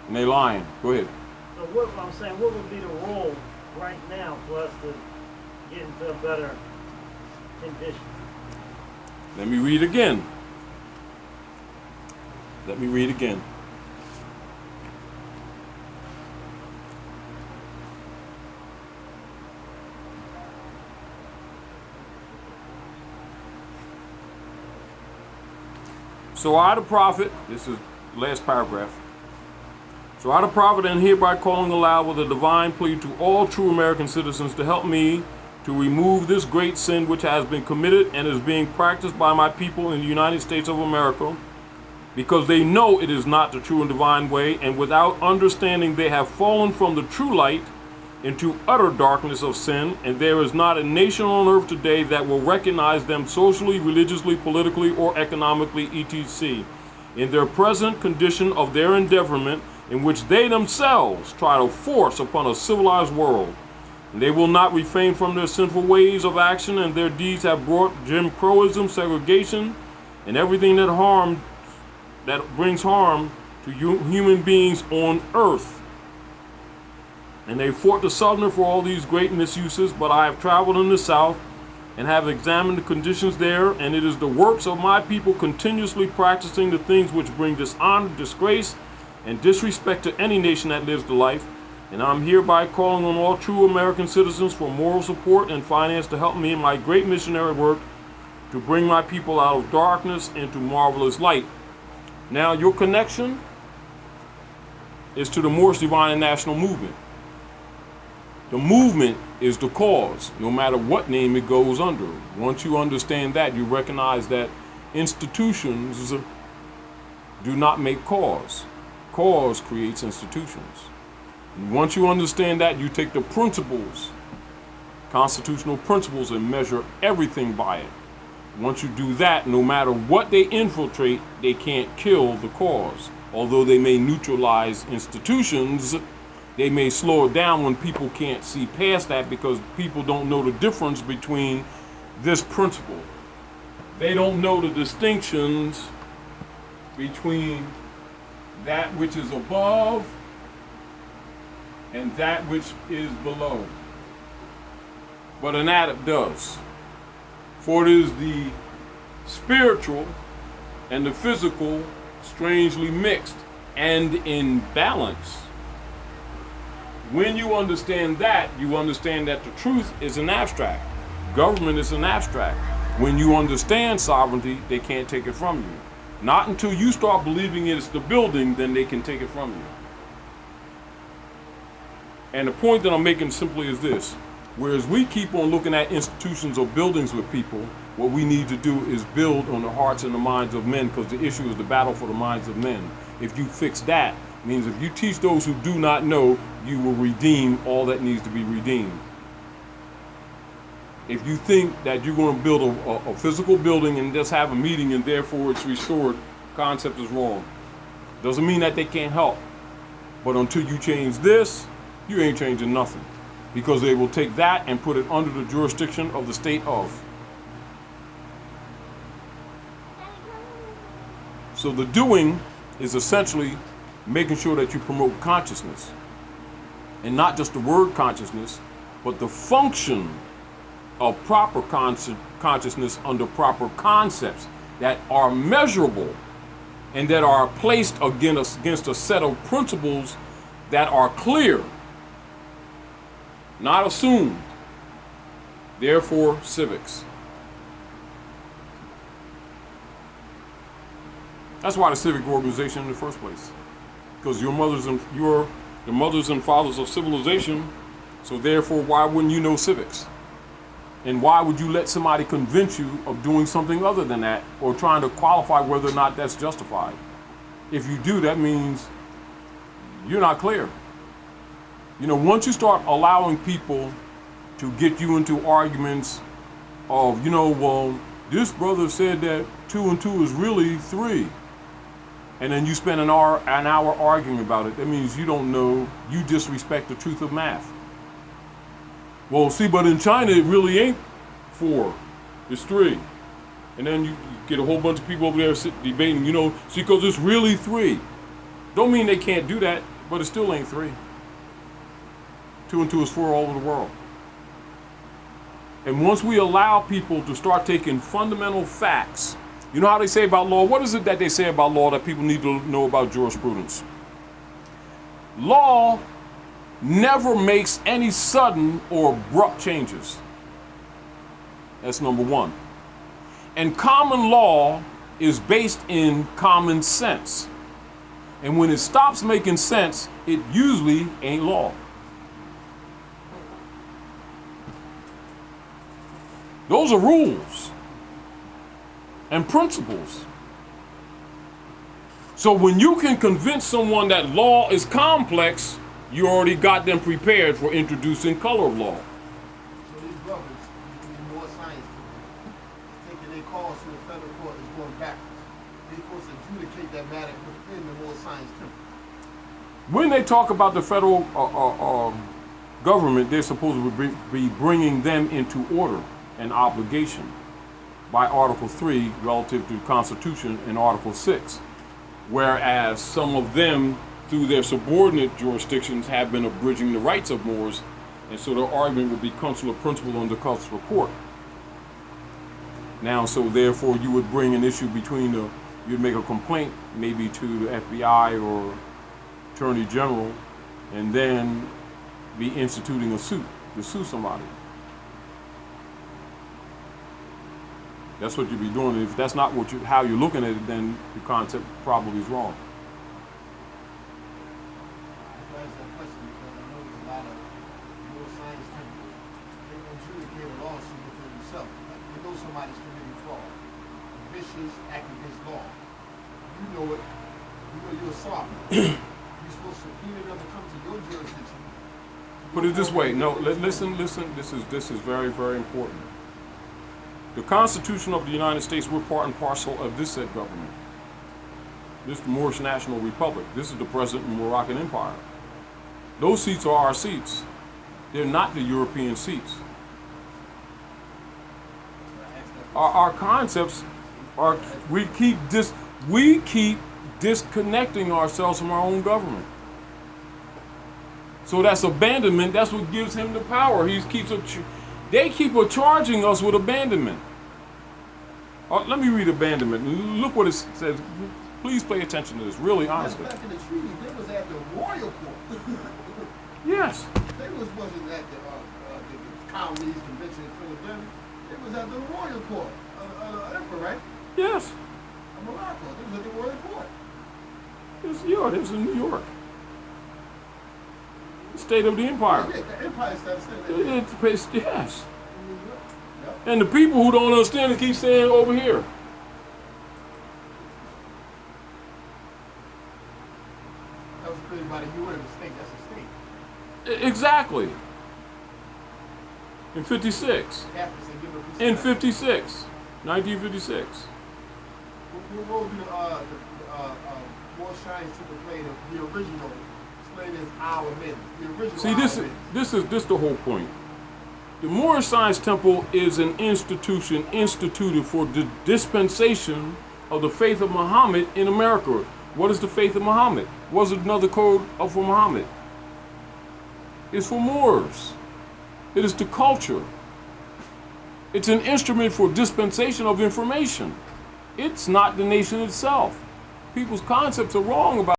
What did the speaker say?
And they lying. Go ahead. So what I'm saying, what would be the role right now for us to get into a better condition? Let me read again. Let me read again. So I, the prophet, this is the last paragraph. So I, the prophet, am hereby calling aloud with a divine plea to all true American citizens to help me to remove this great sin which has been committed and is being practiced by my people in the United States of America, because they know it is not the true and divine way, and without understanding they have fallen from the true light into utter darkness of sin, and there is not a nation on earth today that will recognize them socially, religiously, politically, or economically, etc., in their present condition of their endeavorment, in which they themselves try to force upon a civilized world. And they will not refrain from their sinful ways of action, and their deeds have brought Jim Crowism, segregation, and everything that brings harm to human beings on earth. And they fought the Southerner for all these great misuses, but I have traveled in the South and have examined the conditions there, and it is the works of my people continuously practicing the things which bring dishonor, disgrace, and disrespect to any nation that lives the life. And I'm hereby calling on all true American citizens for moral support and finance to help me in my great missionary work to bring my people out of darkness into marvelous light. Now, your connection is to the Moorish Divine and National Movement. The movement is the cause, no matter what name it goes under. Once you understand that, you recognize that institutions do not make cause. Cause creates institutions. And once you understand that, you take the principles, constitutional principles, and measure everything by it. Once you do that, no matter what they infiltrate, they can't kill the cause. Although they may neutralize institutions, they may slow it down when people can't see past that, because people don't know the difference between this principle. They don't know the distinctions between that which is above and that which is below. But an adept does. For it is the spiritual and the physical strangely mixed and in balance. When you understand that, you understand that the truth is an abstract. Government is an abstract. When you understand sovereignty, they can't take it from you. Not until you start believing it's the building, then they can take it from you. And the point that I'm making simply is this. Whereas we keep on looking at institutions or buildings with people, what we need to do is build on the hearts and the minds of men, because the issue is the battle for the minds of men. If you fix that, means if you teach those who do not know, you will redeem all that needs to be redeemed. If you think that you're going to build a physical building and just have a meeting and therefore it's restored, concept is wrong. Doesn't mean that they can't help. But until you change this, you ain't changing nothing. Because they will take that and put it under the jurisdiction of the state of. So the doing is essentially making sure that you promote consciousness. And not just the word consciousness, but the function of proper consciousness under proper concepts that are measurable and that are placed against a set of principles that are clear, not assumed. Therefore, civics. That's why the civic organization in the first place. Because you're the mothers and fathers of civilization, so therefore why wouldn't you know civics? And why would you let somebody convince you of doing something other than that, or trying to qualify whether or not that's justified? If you do, that means you're not clear. You know, once you start allowing people to get you into arguments of, well, this brother said that 2 and 2 is really 3. And then you spend an hour arguing about it. That means you don't know, you disrespect the truth of math. Well, see, but in China, it really ain't 4. It's 3. And then you get a whole bunch of people over there debating, see, because it's really 3. Don't mean they can't do that. but it still ain't 3. 2 and 2 is 4 all over the world. And once we allow people to start taking fundamental facts, you know how they say about law? What is it that they say about law that people need to know about jurisprudence? Law never makes any sudden or abrupt changes. That's number one. And common law is based in common sense. And when it stops making sense, it usually ain't law. Those are rules and principles. So when you can convince someone that law is complex, you already got them prepared for introducing color of law. So these brothers, in more science, thinking their cause to the federal court is going backwards. They're supposed to adjudicate that matter within the more science temple. When they talk about the federal government, they're supposed to be bringing them into order and obligation by Article 3 relative to the Constitution and Article 6. Whereas some of them, through their subordinate jurisdictions, have been abridging the rights of Moors, and so their argument would be consular principle under consular court. Now, so therefore, you would bring an issue between you'd make a complaint maybe to the FBI or Attorney General, and then be instituting a suit to sue somebody. That's what you'd be doing. If that's not how you're looking at it, then the concept probably is wrong. I ask that question because I know there's a lot of more science temples. They will adjudicate a lawsuit within themselves. Like, they know somebody's committing fraud, vicious act against law. You know it. You know you're a sovereign. You're supposed to subpoena them to come to your jurisdiction. Put it this way. No, listen. This is very, very important. The Constitution of the United States, we're part and parcel of this said government. This is the Moorish National Republic. This is the present Moroccan Empire. Those seats are our seats. They're not the European seats. Our concepts are, we keep disconnecting ourselves from our own government. So that's abandonment. That's what gives him the power. They keep charging us with abandonment. Let me read abandonment. Look what it says. Please pay attention to this, really honestly. Back in the treaty, they was at the royal court. Yes. They wasn't at the colonies convention in Philadelphia. It was at the royal court. Emperor, right? Yes. Morocco. It was at the royal court. It was in New York. The state of the empire. Yeah, the empire started Yes. And the people who don't understand it keep saying over here. That was created by the UN, the state. That's a state. Exactly. In 56. In 56. 1956. What will be the more science to the play the original? Explain as our men. The original. See, this is the whole point. The Moorish Science Temple is an institution instituted for the dispensation of the faith of Muhammad in America. What is the faith of Muhammad? Was it another code for Muhammad? It's for Moors. It is the culture. It's an instrument for dispensation of information. It's not the nation itself. People's concepts are wrong about